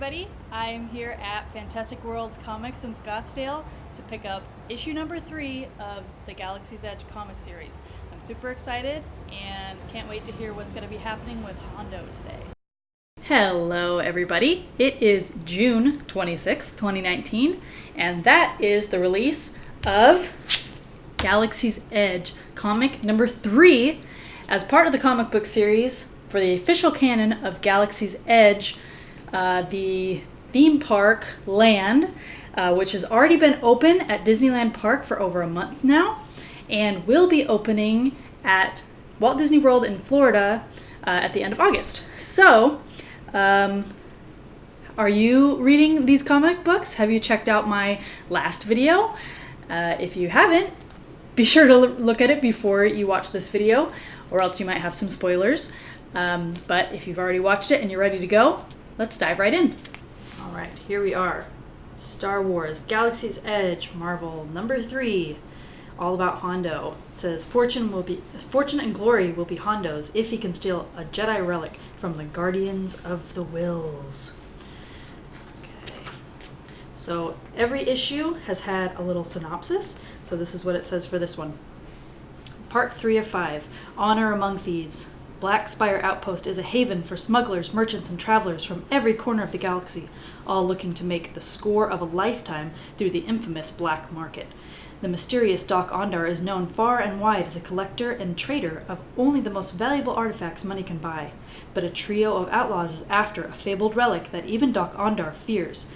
everybody. I'm here at Fantastic Worlds Comics in Scottsdale to pick up issue number 3 of the Galaxy's Edge comic series. I'm super excited and can't wait to hear what's going to be happening with Hondo today. Hello everybody. It is June 26th, 2019, and that is the release of Galaxy's Edge comic number 3 as part of the comic book series for the official canon of Galaxy's Edge, the theme park land, which has already been open at Disneyland Park for over a month now, and will be opening at Walt Disney World in Florida at the end of August. So, are you reading these comic books? Have you checked out my last video? If you haven't, be sure to look at it before you watch this video, or else you might have some spoilers. But if you've already watched it and you're ready to go, let's dive right in. All right, here we are. Star Wars Galaxy's Edge Marvel number 3, all about Hondo. It says fortune and glory will be Hondo's if he can steal a Jedi relic from the Guardians of the Wills. Okay. So every issue has had a little synopsis. So this is what it says for this one. Part 3 of 5, Honor Among Thieves. Black Spire Outpost is a haven for smugglers, merchants, and travelers from every corner of the galaxy, all looking to make the score of a lifetime through the infamous black market. The mysterious Doc Ondar is known far and wide as a collector and trader of only the most valuable artifacts money can buy, but a trio of outlaws is after a fabled relic that even Doc Ondar fears,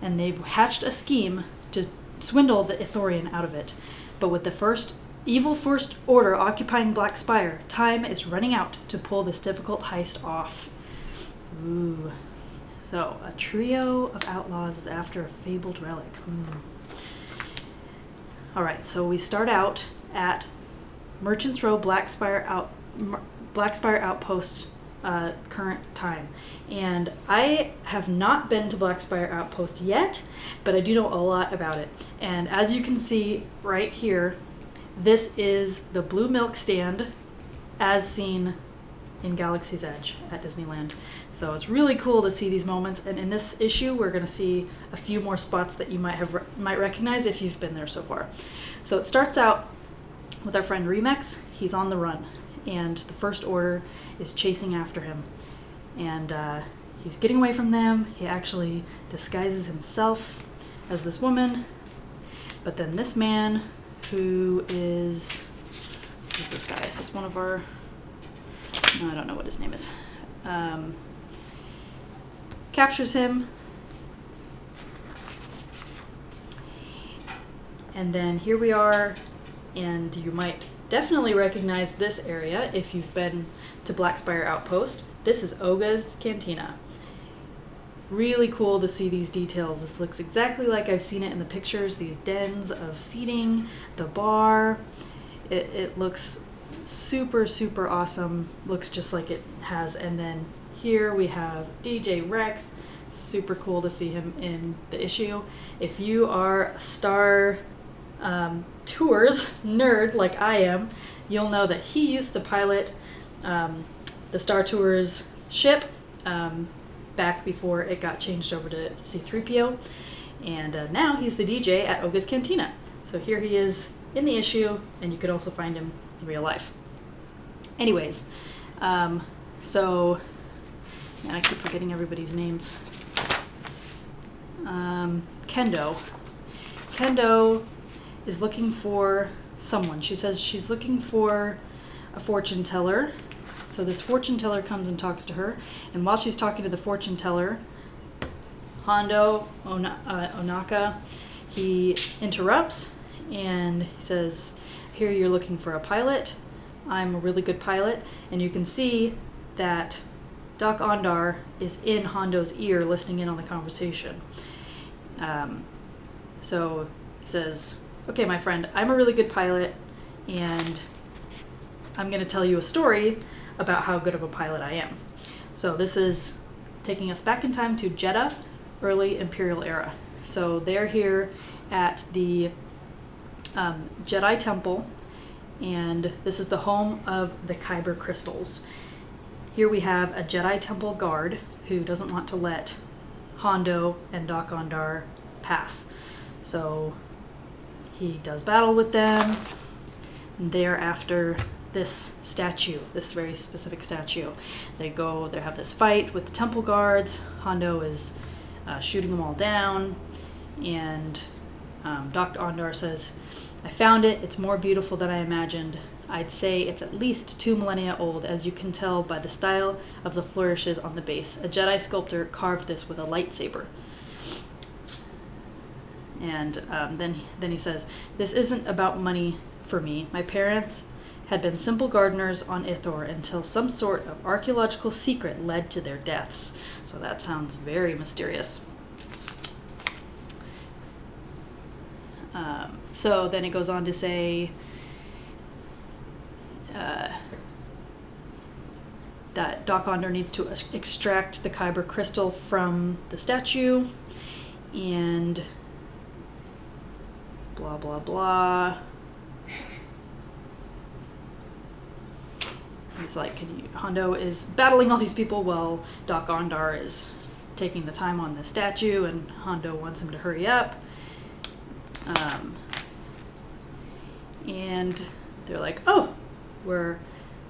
and they've hatched a scheme to swindle the Ithorian out of it. But with the evil First Order occupying Black Spire, time is running out to pull this difficult heist off. Ooh. So, a trio of outlaws is after a fabled relic. Alright, so we start out at Merchants Row, Black Spire Outpost, current time. And I have not been to Black Spire Outpost yet, but I do know a lot about it. And as you can see right here, this is the blue milk stand as seen in Galaxy's Edge at Disneyland. So it's really cool to see these moments, and in this issue we're going to see a few more spots that you might recognize if you've been there so far. So it starts out with our friend Remex. He's on the run, and the First Order is chasing after him, and he's getting away from them. He actually disguises himself as this woman, but then this man who's this guy? Is this one of our... No, I don't know what his name is. Captures him. And then here we are, and you might definitely recognize this area if you've been to Black Spire Outpost. This is Oga's Cantina. Really cool to see these details. This looks exactly like I've seen it in the pictures, these dens of seating, the bar. It looks super, super awesome. Looks just like it has. And then here we have DJ Rex. Super cool to see him in the issue. If you are a Star Tours nerd like I am, you'll know that he used to pilot the Star Tours ship back before it got changed over to C-3PO, and now he's the DJ at Oga's Cantina. So here he is in the issue, and you could also find him in real life. Anyways, so man, I keep forgetting everybody's names. Kendo is looking for someone. She says she's looking for a fortune teller. So this fortune teller comes and talks to her, and while she's talking to the fortune teller, Hondo Onaka, he interrupts and he says, "Here you're looking for a pilot. I'm a really good pilot." And you can see that Doc Ondar is in Hondo's ear listening in on the conversation. So he says, "Okay, my friend, I'm a really good pilot, and I'm going to tell you a story about how good of a pilot I am." So this is taking us back in time to Jeddah, early Imperial era. So they're here at the Jedi Temple, and this is the home of the Kyber crystals. Here we have a Jedi Temple guard who doesn't want to let Hondo and Dok-Ondar pass. So he does battle with them. And they're after this statue, this very specific statue. They have this fight with the temple guards. Hondo is shooting them all down. And Dok-Ondar says, I found it. It's more beautiful than I imagined. I'd say it's at least 2 millennia old, as you can tell by the style of the flourishes on the base. A Jedi sculptor carved this with a lightsaber. And then he says, this isn't about money for me. My parents had been simple gardeners on Ithor until some sort of archaeological secret led to their deaths. So that sounds very mysterious. So then it goes on to say that Dok-Ondar needs to extract the Kyber crystal from the statue, and blah blah blah. He's like, Hondo is battling all these people while Dok-Ondar is taking the time on the statue, and Hondo wants him to hurry up. And they're like, oh,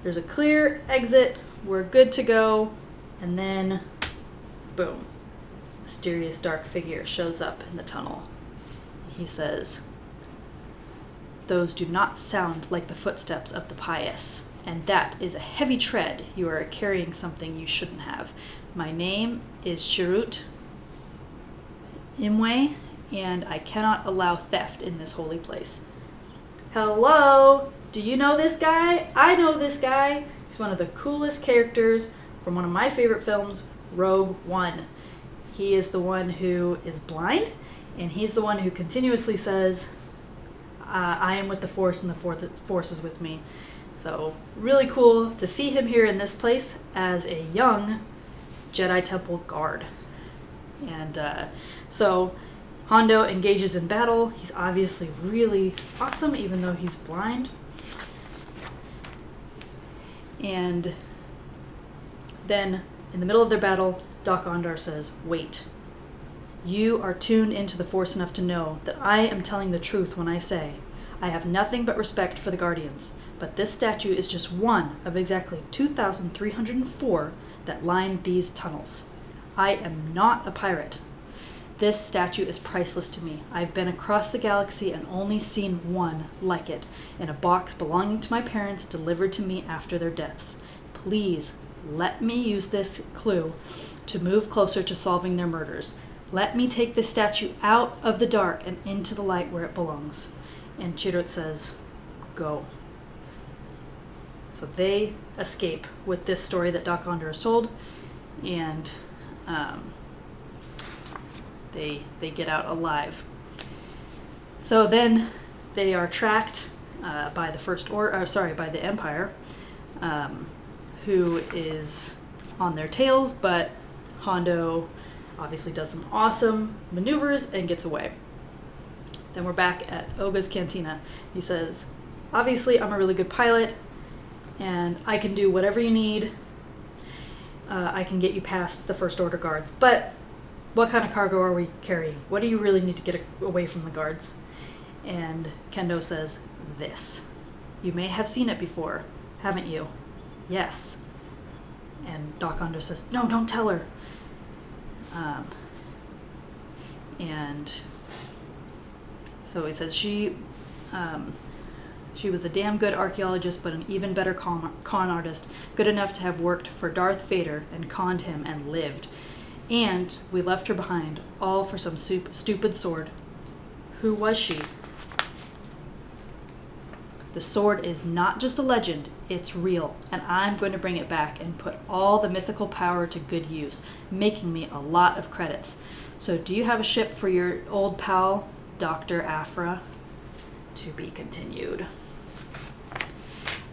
there's a clear exit, we're good to go. And then, boom, mysterious dark figure shows up in the tunnel. He says, those do not sound like the footsteps of the pious, and that is a heavy tread. You are carrying something you shouldn't have. My name is Shirut Imwe, and I cannot allow theft in this holy place. Hello? Do you know this guy? I know this guy. He's one of the coolest characters from one of my favorite films, Rogue One. He is the one who is blind, and he's the one who continuously says, I am with the Force, and the Force is with me. So really cool to see him here in this place as a young Jedi Temple guard. And so Hondo engages in battle. He's obviously really awesome, even though he's blind. And then, in the middle of their battle, Dok-Ondar says, wait. You are tuned into the Force enough to know that I am telling the truth when I say, I have nothing but respect for the Guardians, but this statue is just one of exactly 2,304 that line these tunnels. I am not a pirate. This statue is priceless to me. I've been across the galaxy and only seen one like it, in a box belonging to my parents, delivered to me after their deaths. Please, let me use this clue to move closer to solving their murders. Let me take this statue out of the dark and into the light where it belongs. And Chirrut says, go. So they escape with this story that Dok-Ondar has told, and they get out alive. So then they are tracked by the Empire, who is on their tails, but Hondo obviously does some awesome maneuvers and gets away. Then we're back at Oga's Cantina. He says, obviously I'm a really good pilot, and I can do whatever you need. I can get you past the First Order guards, but what kind of cargo are we carrying? What do you really need to get away from the guards? And Kendo says, this. You may have seen it before, haven't you? Yes. And Dok-Ondar says, no, don't tell her. And so he says she was a damn good archaeologist, but an even better con artist, good enough to have worked for Darth Vader and conned him and lived. And we left her behind, all for some stupid sword. Who was she? The sword is not just a legend, it's real, and I'm going to bring it back and put all the mythical power to good use, making me a lot of credits. So do you have a ship for your old pal, Dr. Aphra? To be continued.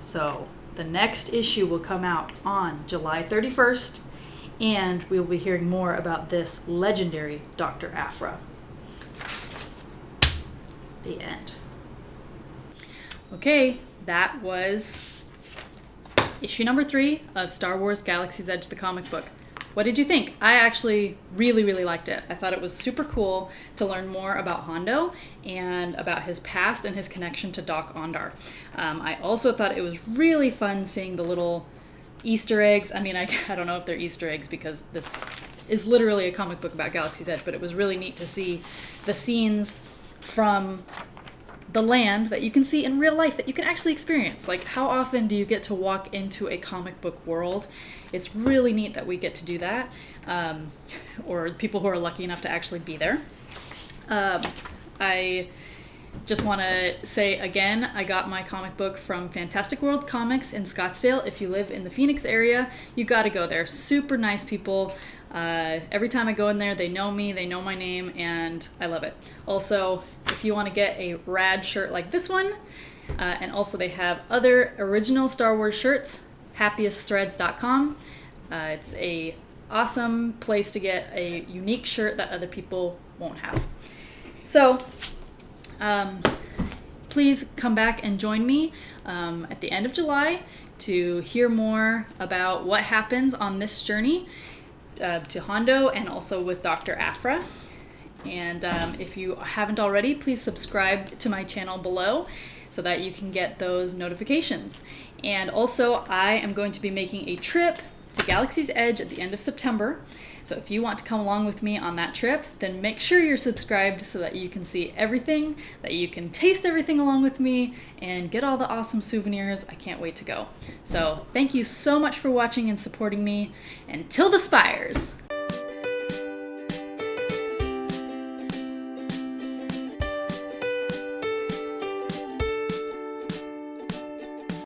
So the next issue will come out on July 31st, and we will be hearing more about this legendary Dr. Aphra. The end. Okay, that was issue number 3 of Star Wars Galaxy's Edge, the comic book. What did you think? I actually really, really liked it. I thought it was super cool to learn more about Hondo and about his past and his connection to Doc Ondar. I also thought it was really fun seeing the little Easter eggs. I mean, I don't know if they're Easter eggs because this is literally a comic book about Galaxy's Edge, but it was really neat to see the scenes from the land that you can see in real life, that you can actually experience. Like, how often do you get to walk into a comic book world? It's really neat that we get to do that, or people who are lucky enough to actually be there. I just want to say again, I got my comic book from Fantastic World Comics in Scottsdale. If you live in the Phoenix area, you got to go there. Super nice people. Every time I go in there, they know me, they know my name, and I love it. Also, if you want to get a rad shirt like this one, and also they have other original Star Wars shirts, happiestthreads.com. It's a awesome place to get a unique shirt that other people won't have. So, please come back and join me at the end of July to hear more about what happens on this journey to Hondo and also with Dr. Aphra. And if you haven't already, please subscribe to my channel below so that you can get those notifications. And also, I am going to be making a trip to Galaxy's Edge at the end of September. So if you want to come along with me on that trip, then make sure you're subscribed so that you can see everything, that you can taste everything along with me, and get all the awesome souvenirs. I can't wait to go. So thank you so much for watching and supporting me. Until the spires!